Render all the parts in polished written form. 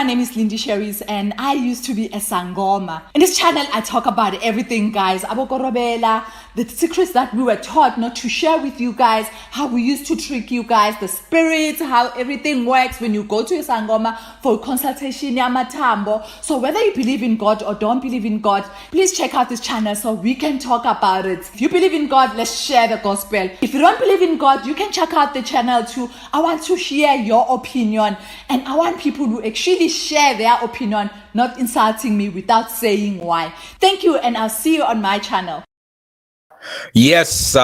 my name is Lindy Sherries and I used to be a Sangoma. In this channel, I talk about everything, guys. Abokorobela, the secrets that we were taught not to share with you guys, how we used to trick you guys, the spirits, how everything works when you go to a Sangoma for consultation, Yamatambo. So whether you believe in God or don't believe in God, please check out this channel so we can talk about it. If you believe in God, let's share the gospel. If you don't believe in God, you can check out the channel too. I want to hear your opinion, and I want people to actually share their opinion, not insulting me without saying why. Thank you, and I'll see you on my channel. Yes,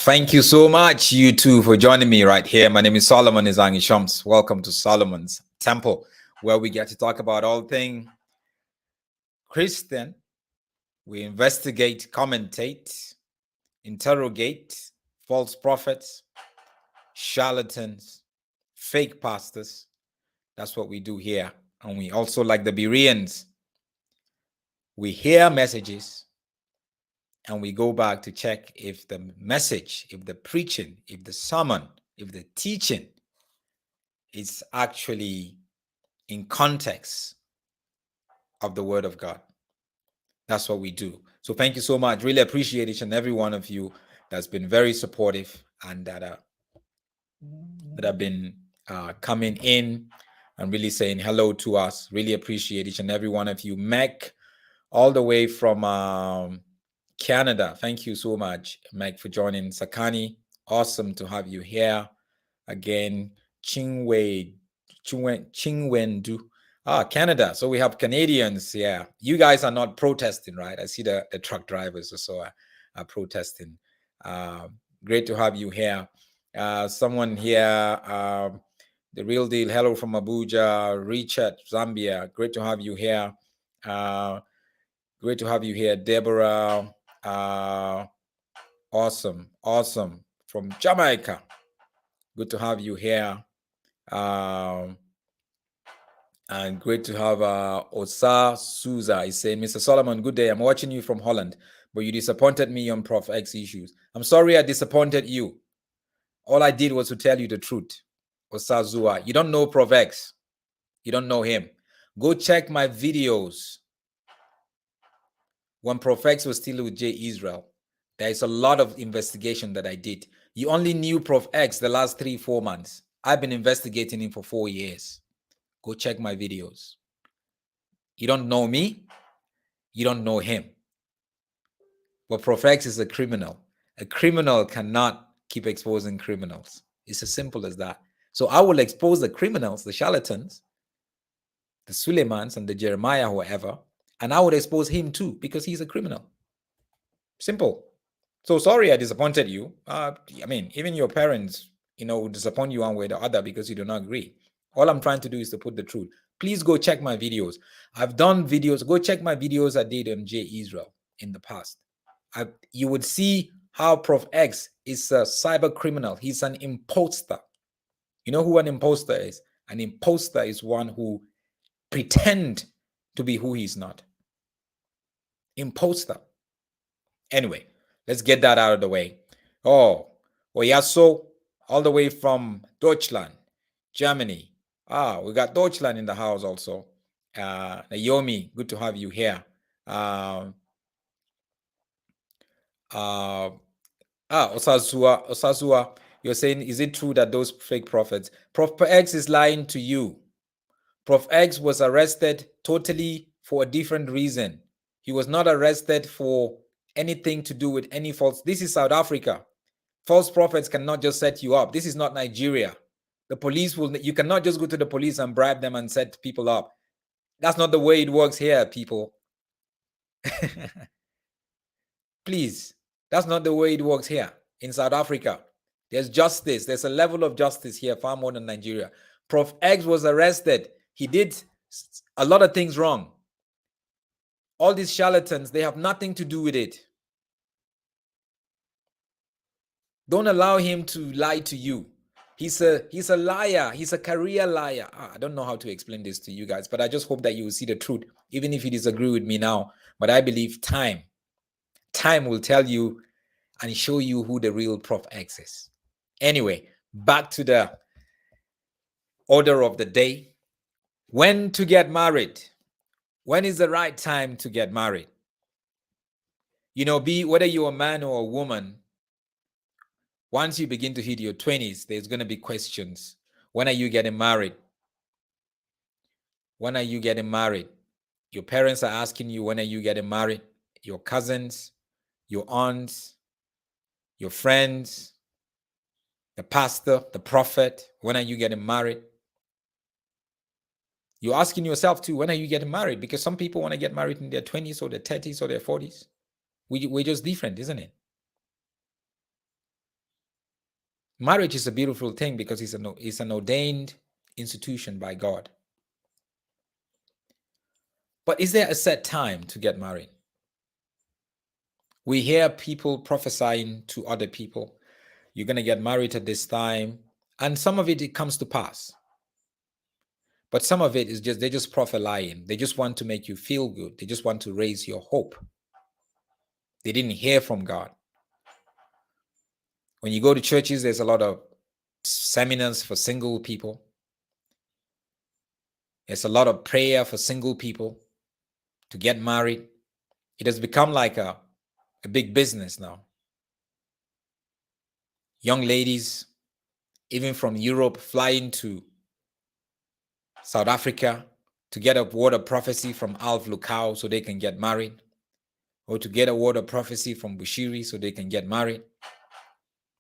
thank you so much, you two, for joining me right here. My name is Solomon Izangi Shams. Welcome to Solomon's Temple, where we get to talk about all things Christian. We investigate, commentate, interrogate false prophets, charlatans, fake pastors. That's what we do here. And we also, like the Bereans, we hear messages and we go back to check if the message, if the preaching, if the sermon, if the teaching is actually in context of the Word of God. That's what we do. So thank you so much. Really appreciate each and every one of you that's been very supportive and that have been coming in and really saying hello to us. Really appreciate each and every one of you. Meg, all the way from Canada. Thank you so much, Meg, for joining. Sakani, awesome to have you here again. Chingwendu. Canada. So we have Canadians. Yeah, you guys are not protesting, right? I see the truck drivers also are protesting. Great to have you here. Someone here, the real deal. Hello from Abuja. Richard, Zambia. Great to have you here. Great to have you here, Deborah. Awesome from Jamaica. Good to have you here. And great to have Osa Souza. He's saying, Mr. Solomon, good day. I'm watching you from Holland, but you disappointed me on Prof X issues. I'm sorry I disappointed you. All I did was to tell you the truth. Osa Zua, you don't know Prof X. You don't know him. Go check my videos. When Prof X was still with J. Israel, there is a lot of investigation that I did. You only knew Prof X the last 3-4 months. I've been investigating him for 4 years. Go check my videos. You don't know me. You don't know him. But Prof X is a criminal. A criminal cannot keep exposing criminals. It's as simple as that. So I will expose the criminals, the charlatans, the Suleimans and the Jeremiah, whoever, and I would expose him too because he's a criminal. Simple. So sorry I disappointed you. I mean, even your parents, would disappoint you one way or the other because you do not agree. All I'm trying to do is to put the truth. Please go check my videos. I've done videos. Go check my videos I did on J. Israel in the past. You would see how Prof X is a cyber criminal. He's an imposter. You know who an imposter is? An imposter is one who pretend to be who he's not. Imposter. Anyway, let's get that out of the way. Oh, Oyaso, all the way from Deutschland, Germany. We got Deutschland in the house also. Naomi, good to have you here. Osazua, you're saying, is it true that those fake prophets? Prof X is lying to you. Prof X was arrested totally for a different reason. He was not arrested for anything to do with any false. This is South Africa. False prophets cannot just set you up. This is not Nigeria. The police you cannot just go to the police and bribe them and set people up. That's not the way it works here, people. Please, that's not the way it works here in South Africa. There's justice. There's a level of justice here far more than Nigeria. Prof X was arrested. He did a lot of things wrong. All these charlatans, they have nothing to do with it. Don't allow him to lie to you. He's a liar. He's a career liar. I don't know how to explain this to you guys, but I just hope that you will see the truth, even if you disagree with me now. But I believe time will tell you and show you who the real Prof X is. Anyway, back to the order of the day. When to get married? When is the right time to get married? You know, whether you're a man or a woman, once you begin to hit your 20s, there's going to be questions. When are you getting married? When are you getting married? Your parents are asking you, when are you getting married? Your cousins, your aunts, your friends, the pastor, the prophet, when are you getting married? You're asking yourself too, when are you getting married? Because some people want to get married in their 20s or their 30s or their 40s. We're just different, isn't it? Marriage is a beautiful thing because it's an ordained institution by God. But is there a set time to get married? We hear people prophesying to other people, you're going to get married at this time. And some of it comes to pass. But some of it is they're just prophesying. They just want to make you feel good. They just want to raise your hope. They didn't hear from God. When you go to churches, there's a lot of seminars for single people. There's a lot of prayer for single people to get married. It has become like a big business now. Young ladies, even from Europe, flying to South Africa to get a word of prophecy from Alf Lukau so they can get married, or to get a word of prophecy from Bushiri so they can get married.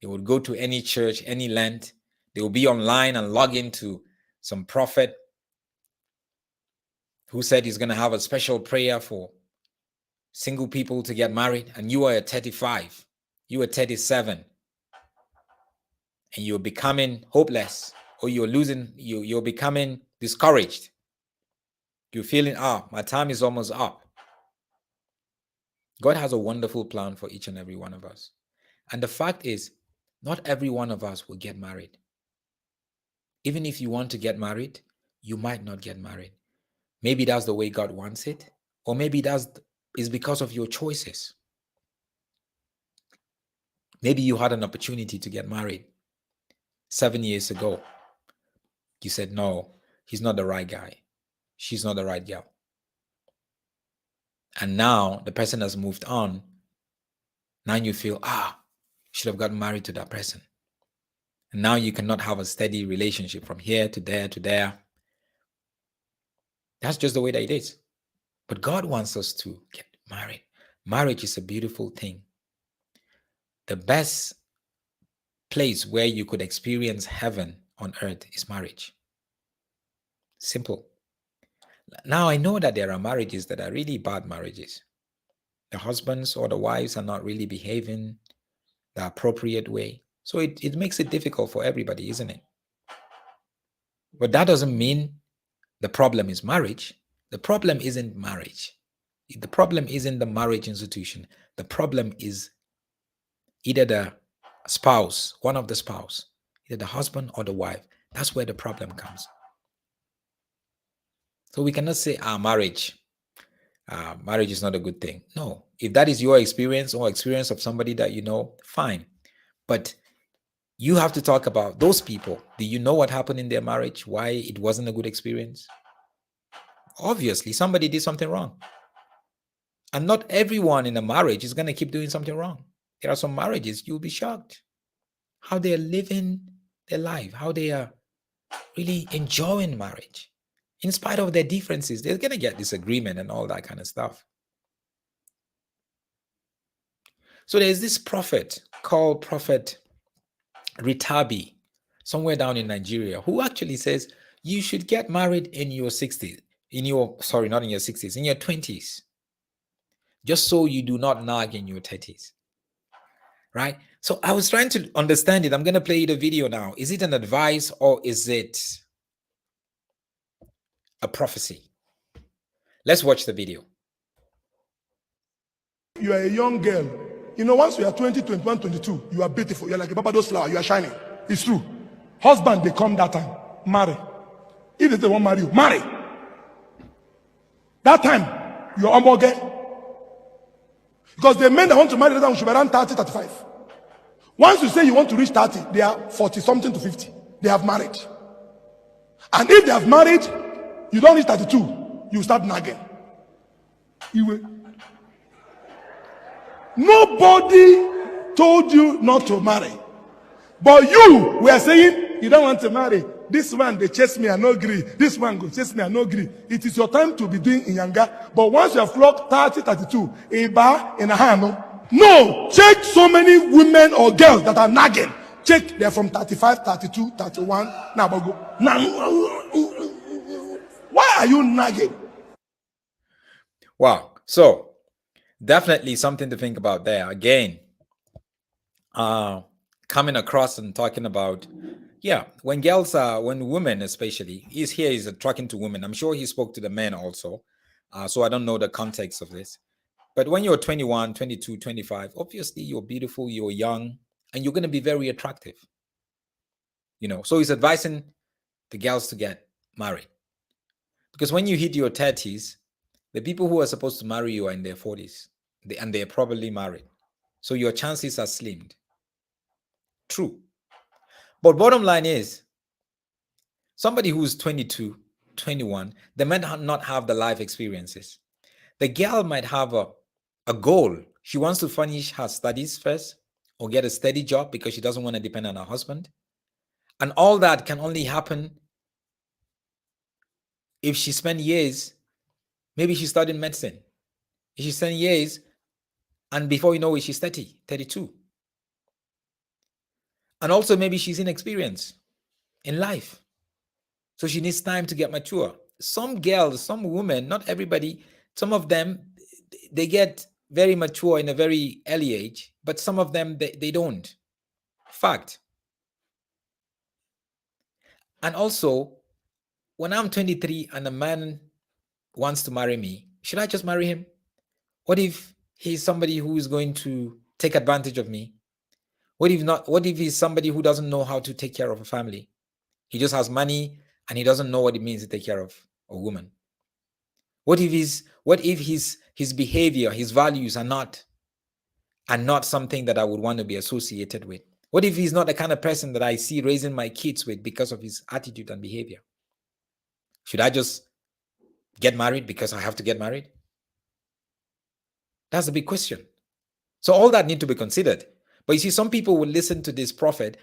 They would go to any church, any land. They will be online and log into some prophet who said he's going to have a special prayer for single people to get married. And you are at 35, you are 37, and you're becoming hopeless, or you're becoming discouraged. You're feeling, my time is almost up. God has a wonderful plan for each and every one of us. And the fact is, not every one of us will get married. Even if you want to get married, you might not get married. Maybe that's the way God wants it, or maybe that is because of your choices. Maybe you had an opportunity to get married 7 years ago. You said, no, he's not the right guy. She's not the right girl. And now the person has moved on. Now you feel, should have gotten married to that person. And now you cannot have a steady relationship from here to there to there. That's just the way that it is. But God wants us to get married. Marriage is a beautiful thing. The best place where you could experience heaven on earth is marriage. Simple. Now, I know that there are marriages that are really bad marriages. The husbands or the wives are not really behaving the appropriate way. So it makes it difficult for everybody, isn't it? But that doesn't mean the problem is marriage. The problem isn't marriage. The problem isn't the marriage institution. The problem is either the spouse, one of the spouse, either the husband or the wife. That's where the problem comes. So we cannot say, marriage is not a good thing. No, if that is your experience or experience of somebody that you know, fine. But you have to talk about those people. Do you know what happened in their marriage? Why it wasn't a good experience? Obviously, somebody did something wrong. And not everyone in a marriage is going to keep doing something wrong. There are some marriages, you'll be shocked how they're living their life, how they are really enjoying marriage. In spite of their differences, they're going to get disagreement and all that kind of stuff. So there's this prophet called Prophet Ritabi, somewhere down in Nigeria, who actually says you should get married in your 60s, in your 20s, just so you do not nag in your 30s, right? So I was trying to understand it. I'm going to play you the video now. Is it an advice or is it a prophecy? Let's watch the video. You are a young girl. You know, once you are 20, 21, 22, you are beautiful. You are like a Barbados flower. You are shining. It's true. Husband, they come that time. Marry. If they won't marry you, marry. That time, you are humble girl. Because the men that want to marry that time should be around 30, 35. Once you say you want to reach 30, they are 40 something to 50. They have married. And if they have married, you don't reach 32, you start nagging. Nobody told you not to marry. But you were saying you don't want to marry. This one, they chase me, I no agree. This one go chase me, I no agree. It is your time to be doing Inyanga. But once you have flocked 30, 32, a bar in a hand, no, check so many women or girls that are nagging. Check, they're from 35, 32, 31. Now, go. Why are you nagging? Wow. So definitely something to think about there. Again, coming across and talking about, yeah, when girls are, when women especially, he's talking to women. I'm sure he spoke to the men also. So I don't know the context of this. But when you're 21, 22, 25, obviously you're beautiful, you're young, and you're going to be very attractive. So he's advising the girls to get married. Because when you hit your 30s, the people who are supposed to marry you are in their 40s, and they're probably married. So your chances are slimmed. True. But bottom line is, somebody who's 22, 21, they might not have the life experiences. The girl might have a goal. She wants to finish her studies first or get a steady job because she doesn't want to depend on her husband. And all that can only happen if she spent years, maybe she studied medicine. If she spent years, and before you know it, she's 30, 32. And also maybe she's inexperienced in life. So she needs time to get mature. Some girls, some women, not everybody, some of them, they get very mature in a very early age, but some of them, they don't. Fact. And also, when I'm 23 and a man wants to marry me, should I just marry him? What if he's somebody who is going to take advantage of me? What if not? What if he's somebody who doesn't know how to take care of a family? He just has money and he doesn't know what it means to take care of a woman. What if his behavior, his values are not something that I would want to be associated with? What if he's not the kind of person that I see raising my kids with because of his attitude and behavior? Should I just get married because I have to get married? That's a big question. So all that need to be considered. But you see, some people will listen to this prophet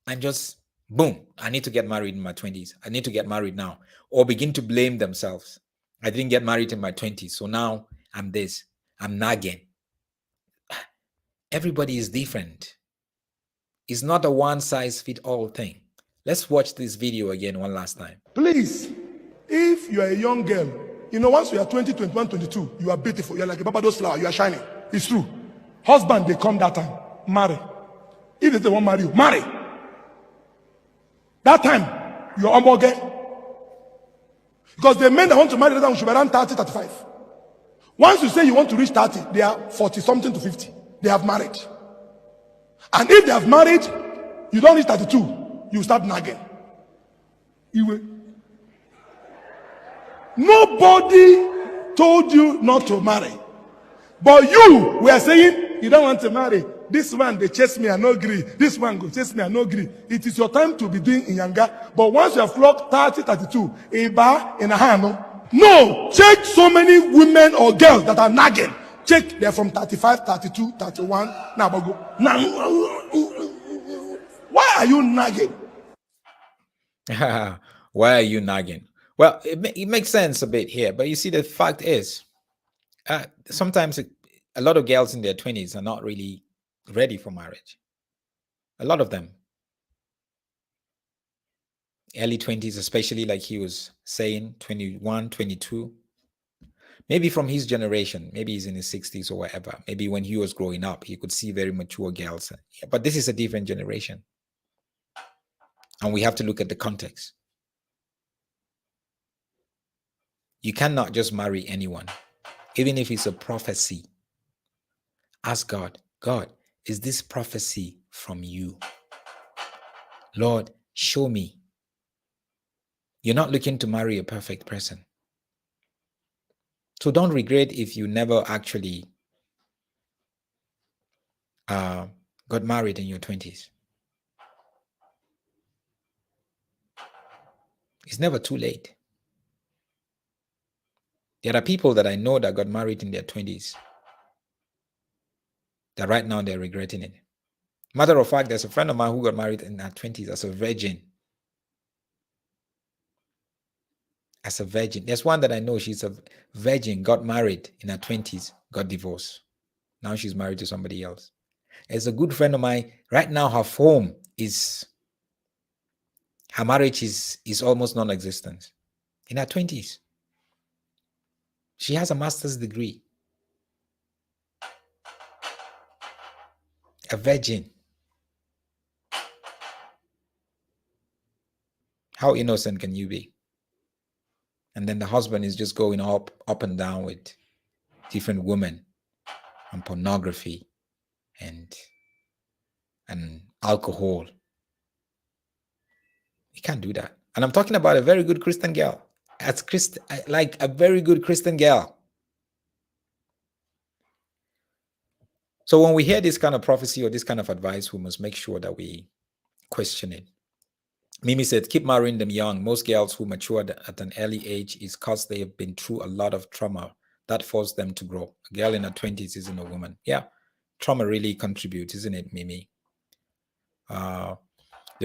and just, boom, I need to get married in my 20s. I need to get married now. Or begin to blame themselves. I didn't get married in my 20s, so now I'm this. I'm nagging. Everybody is different. It's not a one-size-fits-all thing. Let's watch this video again one last time. Please, if you are a young girl, once you are 20, 21, 22, you are beautiful. You are like a Barbados flower. You are shining. It's true. Husband, they come that time. Marry. If they won't marry you, marry. That time, you're a girl. Because the men that want to marry that time should be around 30, 35. Once you say you want to reach 30, they are 40 something to 50. They have married. And if they have married, you don't reach 32, you start nagging. Nobody told you not to marry. But you were saying you don't want to marry. This one, they chase me, I no agree. This one go chase me, I no agree. It is your time to be doing Inyanga. But once you have flocked 30, 32, a bar in a hand, no, check so many women or girls that are nagging. Check, they're from 35, 32, 31. Now, go. Why are you nagging? Why are you nagging? Well, it makes sense a bit here, but you see, the fact is, sometimes a lot of girls in their 20s are not really ready for marriage. A lot of them. Early 20s, especially, like he was saying, 21, 22. Maybe from his generation, maybe he's in his 60s or whatever. Maybe when he was growing up, he could see very mature girls. But this is a different generation. And we have to look at the context. You cannot just marry anyone, even if it's a prophecy. Ask God, God, is this prophecy from you? Lord, show me. You're not looking to marry a perfect person. So don't regret if you never actually got married in your 20s. It's never too late. There are people that I know that got married in their 20s. That right now they're regretting it. Matter of fact, there's a friend of mine who got married in her 20s as a virgin. As a virgin. There's one that I know, she's a virgin, got married in her 20s, got divorced. Now she's married to somebody else. There's a good friend of mine. Right now, her marriage is almost non-existent. In her 20s. She has a master's degree. A virgin. How innocent can you be? And then the husband is just going up and down with different women and pornography and alcohol. You can't do that. And I'm talking about a very good Christian girl. Like a very good Christian girl. So when we hear this kind of prophecy or this kind of advice, we must make sure that we question it. Mimi said, keep marrying them young. Most girls who mature at an early age is because they have been through a lot of trauma that forced them to grow. A girl in her 20s isn't a woman. Yeah, trauma really contributes, isn't it, Mimi? The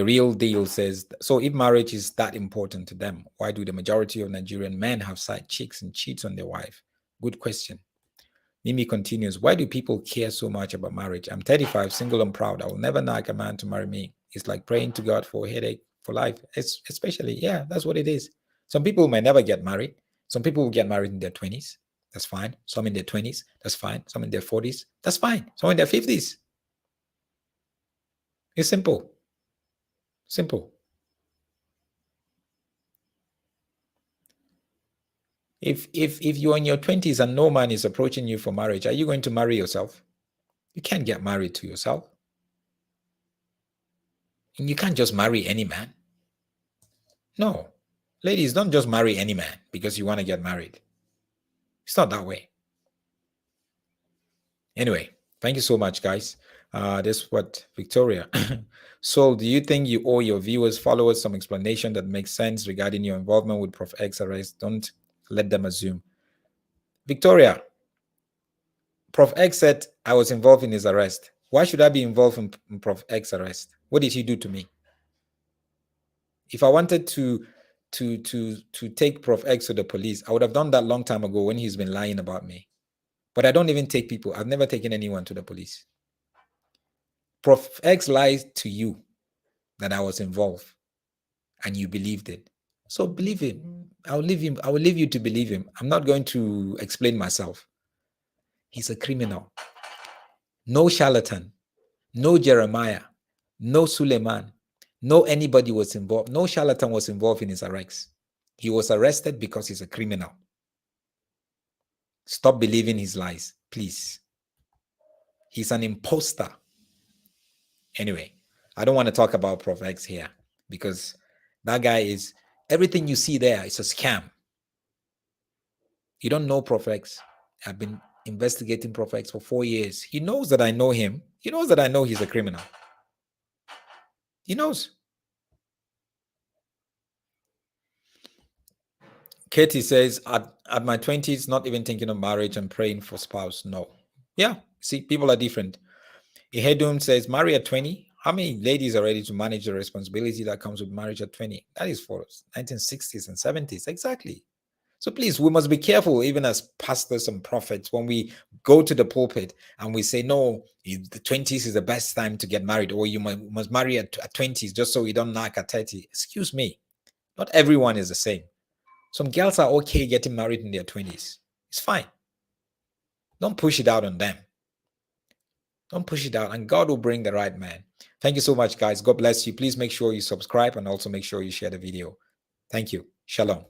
Real Deal says, so if marriage is that important to them, why do the majority of Nigerian men have side chicks and cheats on their wife? Good question. Mimi continues, why do people care so much about marriage? I'm 35, single and proud. I will never nag a man to marry me. It's like praying to God for a headache for life. Especially, yeah, that's what it is. Some people may never get married. Some people will get married in their 20s. That's fine. Some in their 20s. That's fine. Some in their 40s. That's fine. Some in their 50s. It's simple. Simple. If you're in your 20s and no man is approaching you for marriage, are you going to marry yourself? You can't get married to yourself. And you can't just marry any man. No. Ladies, don't just marry any man because you want to get married. It's not that way. Anyway, thank you so much, guys. This is what Victoria. So do you think you owe your viewers, followers some explanation that makes sense regarding your involvement with Prof X arrest? Don't let them assume. Victoria, Prof X said I was involved in his arrest. Why should I be involved in Prof X arrest? What did he do to me? If I wanted to take Prof X to the police, I would have done that long time ago when he's been lying about me. But I don't even take people. I've never taken anyone to the police. Prof X lied to you that I was involved and you believed it. So believe him. I will leave you to believe him. I'm not going to explain myself. He's a criminal. No charlatan, no Jeremiah, no Suleiman, no anybody was involved. No charlatan was involved in his arrest. He was arrested because he's a criminal. Stop believing his lies, please. He's an imposter. Anyway, I don't want to talk about Prof X here because that guy is, everything you see there is a scam. You don't know Prof X. I've been investigating Prof X for 4 years. He knows that I know him. He knows that I know he's a criminal. He knows. Katie says, at my 20s, not even thinking of marriage and praying for spouse. No. Yeah, see, people are different. Ihedum says, marry at 20. How many ladies are ready to manage the responsibility that comes with marriage at 20? That is for 1960s and 70s. Exactly. So please, we must be careful, even as pastors and prophets, when we go to the pulpit and we say, no, the 20s is the best time to get married, or you must marry at 20s just so you don't knock at 30. Excuse me. Not everyone is the same. Some girls are okay getting married in their 20s. It's fine. Don't push it out on them. Don't push it out, and God will bring the right man. Thank you so much, guys. God bless you. Please make sure you subscribe and also make sure you share the video. Thank you. Shalom.